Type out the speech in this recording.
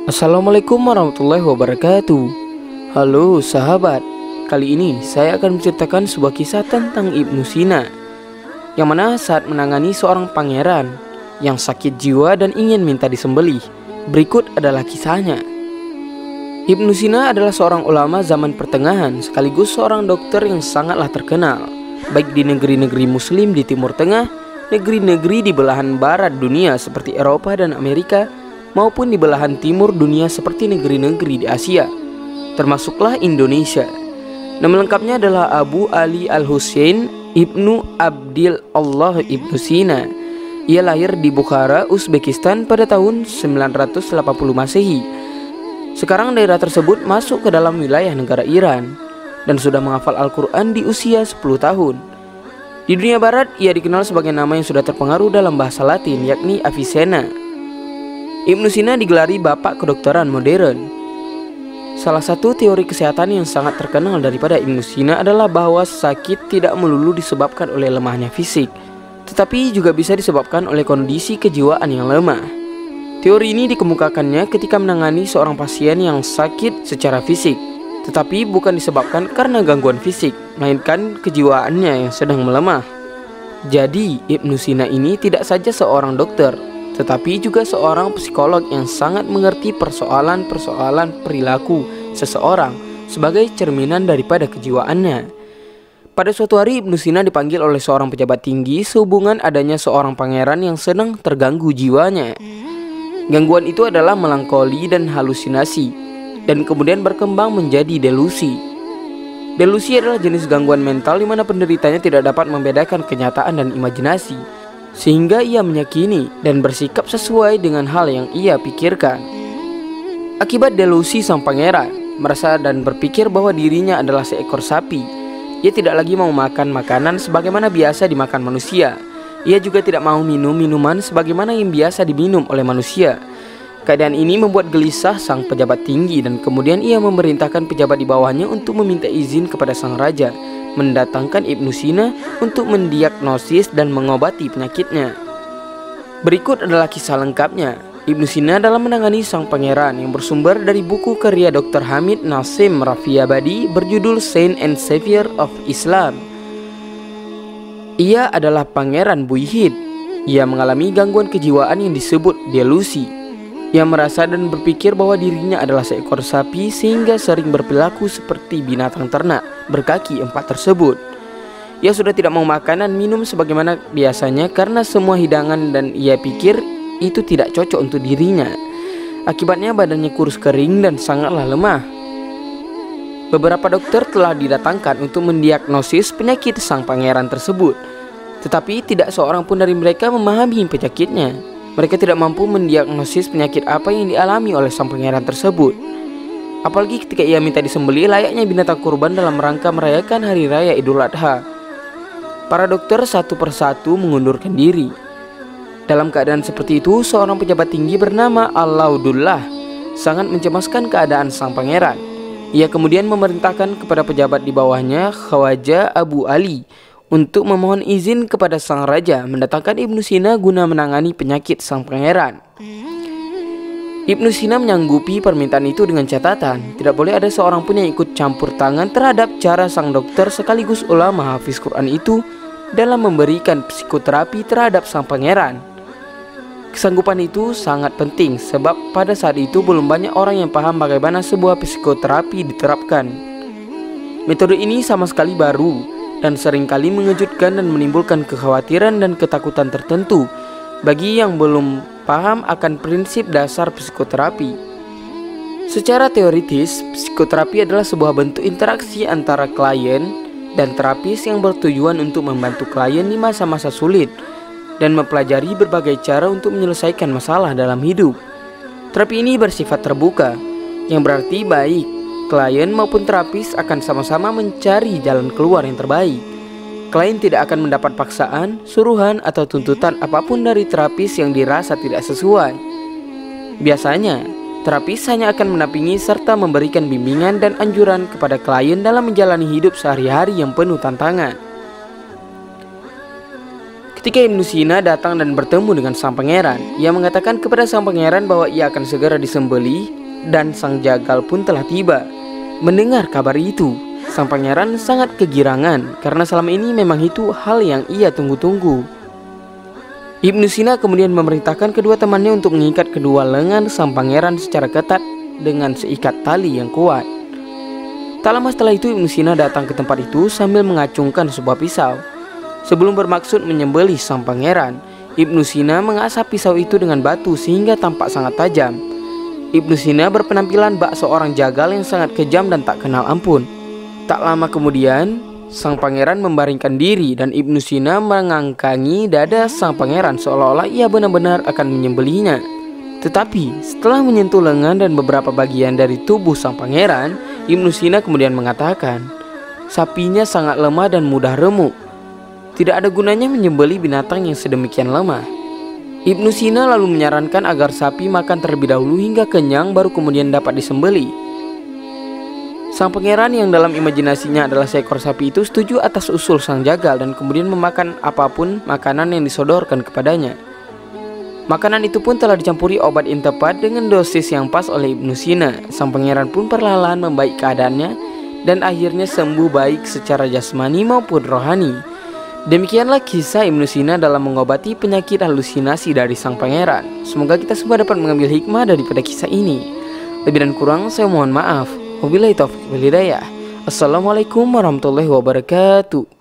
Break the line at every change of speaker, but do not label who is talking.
Assalamualaikum warahmatullahi wabarakatuh. Halo sahabat, kali ini saya akan menceritakan sebuah kisah tentang Ibnu Sina, yang mana saat menangani seorang pangeran yang sakit jiwa dan ingin minta disembelih. Berikut adalah kisahnya. Ibnu Sina adalah seorang ulama zaman pertengahan sekaligus seorang dokter yang sangatlah terkenal, baik di negeri-negeri muslim di Timur Tengah, negeri-negeri di belahan barat dunia seperti Eropa dan Amerika, maupun di belahan timur dunia seperti negeri-negeri di Asia, termasuklah Indonesia. Nama lengkapnya adalah Abu Ali Al-Husain Ibnu Abdil Allah Ibnu Sina. Ia lahir di Bukhara, Uzbekistan pada tahun 980 Masehi. Sekarang daerah tersebut masuk ke dalam wilayah negara Iran dan sudah menghafal Al-Quran di usia 10 tahun. Di dunia barat ia dikenal sebagai nama yang sudah terpengaruh dalam bahasa Latin, yakni Avicenna. Ibnu Sina digelari bapak kedokteran modern. Salah satu teori kesehatan yang sangat terkenal daripada Ibnu Sina adalah bahwa sakit tidak melulu disebabkan oleh lemahnya fisik, tetapi juga bisa disebabkan oleh kondisi kejiwaan yang lemah. Teori ini dikemukakannya ketika menangani seorang pasien yang sakit secara fisik, tetapi bukan disebabkan karena gangguan fisik, melainkan kejiwaannya yang sedang melemah. Jadi Ibnu Sina ini tidak saja seorang dokter, tetapi juga seorang psikolog yang sangat mengerti persoalan-persoalan perilaku seseorang sebagai cerminan daripada kejiwaannya. Pada suatu hari Ibnu Sina dipanggil oleh seorang pejabat tinggi sehubungan adanya seorang pangeran yang sedang terganggu jiwanya. Gangguan itu adalah melankoli dan halusinasi, dan kemudian berkembang menjadi delusi. Delusi adalah jenis gangguan mental di mana penderitanya tidak dapat membedakan kenyataan dan imajinasi, sehingga ia meyakini dan bersikap sesuai dengan hal yang ia pikirkan. Akibat delusi sang pangeran merasa dan berpikir bahwa dirinya adalah seekor sapi. Ia tidak lagi mau makan makanan sebagaimana biasa dimakan manusia. Ia juga tidak mau minum minuman sebagaimana yang biasa diminum oleh manusia. Keadaan ini membuat gelisah sang pejabat tinggi, dan kemudian ia memerintahkan pejabat di bawahnya untuk meminta izin kepada sang raja mendatangkan Ibnu Sina untuk mendiagnosis dan mengobati penyakitnya. Berikut adalah kisah lengkapnya Ibnu Sina dalam menangani sang pangeran, yang bersumber dari buku karya Dr. Hamid Nasim Rafiabadi berjudul Saint and Savior of Islam. Ia adalah Pangeran Buihid. Ia mengalami gangguan kejiwaan yang disebut delusi. Ia merasa dan berpikir bahwa dirinya adalah seekor sapi sehingga sering berperilaku seperti binatang ternak berkaki 4 tersebut. Ia sudah tidak mau makan dan minum sebagaimana biasanya karena semua hidangan, dan ia pikir itu tidak cocok untuk dirinya. Akibatnya badannya kurus kering dan sangatlah lemah. Beberapa dokter telah didatangkan untuk mendiagnosis penyakit sang pangeran tersebut, tetapi tidak seorang pun dari mereka memahami penyakitnya. Mereka tidak mampu mendiagnosis penyakit apa yang dialami oleh sang pangeran tersebut. Apalagi ketika ia minta disembelih layaknya binatang kurban dalam rangka merayakan hari raya Idul Adha. Para dokter satu persatu mengundurkan diri. Dalam keadaan seperti itu, seorang pejabat tinggi bernama Alaudullah sangat mencemaskan keadaan sang pangeran. Ia kemudian memerintahkan kepada pejabat di bawahnya, Khawaja Abu Ali, untuk memohon izin kepada sang raja mendatangkan Ibnu Sina guna menangani penyakit sang pangeran. Ibnu Sina menyanggupi permintaan itu dengan catatan tidak boleh ada seorang pun yang ikut campur tangan terhadap cara sang dokter sekaligus ulama hafiz Quran itu dalam memberikan psikoterapi terhadap sang pangeran. Kesanggupan itu sangat penting sebab pada saat itu belum banyak orang yang paham bagaimana sebuah psikoterapi diterapkan. Metode ini sama sekali baru dan seringkali mengejutkan dan menimbulkan kekhawatiran dan ketakutan tertentu bagi yang belum paham akan prinsip dasar psikoterapi. Secara teoritis, psikoterapi adalah sebuah bentuk interaksi antara klien dan terapis yang bertujuan untuk membantu klien di masa-masa sulit dan mempelajari berbagai cara untuk menyelesaikan masalah dalam hidup. Terapi ini bersifat terbuka, yang berarti baik klien maupun terapis akan sama-sama mencari jalan keluar yang terbaik. Klien tidak akan mendapat paksaan, suruhan, atau tuntutan apapun dari terapis yang dirasa tidak sesuai. Biasanya, terapis hanya akan mendampingi serta memberikan bimbingan dan anjuran kepada klien dalam menjalani hidup sehari-hari yang penuh tantangan. Ketika Ibnu Sina datang dan bertemu dengan sang pangeran, ia mengatakan kepada sang pangeran bahwa ia akan segera disembelih dan sang jagal pun telah tiba. Mendengar kabar itu, sang pangeran sangat kegirangan karena selama ini memang itu hal yang ia tunggu-tunggu. Ibnu Sina kemudian memerintahkan kedua temannya untuk mengikat kedua lengan sang pangeran secara ketat dengan seikat tali yang kuat. Tak lama setelah itu Ibnu Sina datang ke tempat itu sambil mengacungkan sebuah pisau. Sebelum bermaksud menyembelih sang pangeran, Ibnu Sina mengasap pisau itu dengan batu sehingga tampak sangat tajam. Ibnu Sina berpenampilan bak seorang jagal yang sangat kejam dan tak kenal ampun. Tak lama kemudian, sang pangeran membaringkan diri dan Ibnu Sina mengangkangi dada sang pangeran seolah-olah ia benar-benar akan menyembelihnya. Tetapi setelah menyentuh lengan dan beberapa bagian dari tubuh sang pangeran, Ibnu Sina kemudian mengatakan, sapinya sangat lemah dan mudah remuk. Tidak ada gunanya menyembelih binatang yang sedemikian lemah. Ibnu Sina lalu menyarankan agar sapi makan terlebih dahulu hingga kenyang baru kemudian dapat disembelih. Sang pangeran yang dalam imajinasinya adalah seekor sapi itu setuju atas usul sang jagal dan kemudian memakan apapun makanan yang disodorkan kepadanya. Makanan itu pun telah dicampuri obat yang tepat dengan dosis yang pas oleh Ibnu Sina. Sang pangeran pun perlahan membaik keadaannya dan akhirnya sembuh baik secara jasmani maupun rohani. Demikianlah kisah Ibnu Sina dalam mengobati penyakit halusinasi dari sang pangeran. Semoga kita semua dapat mengambil hikmah daripada kisah ini. Lebih dan kurang saya mohon maaf. Wabillahi taufiq wal hidayah. Assalamualaikum warahmatullahi wabarakatuh.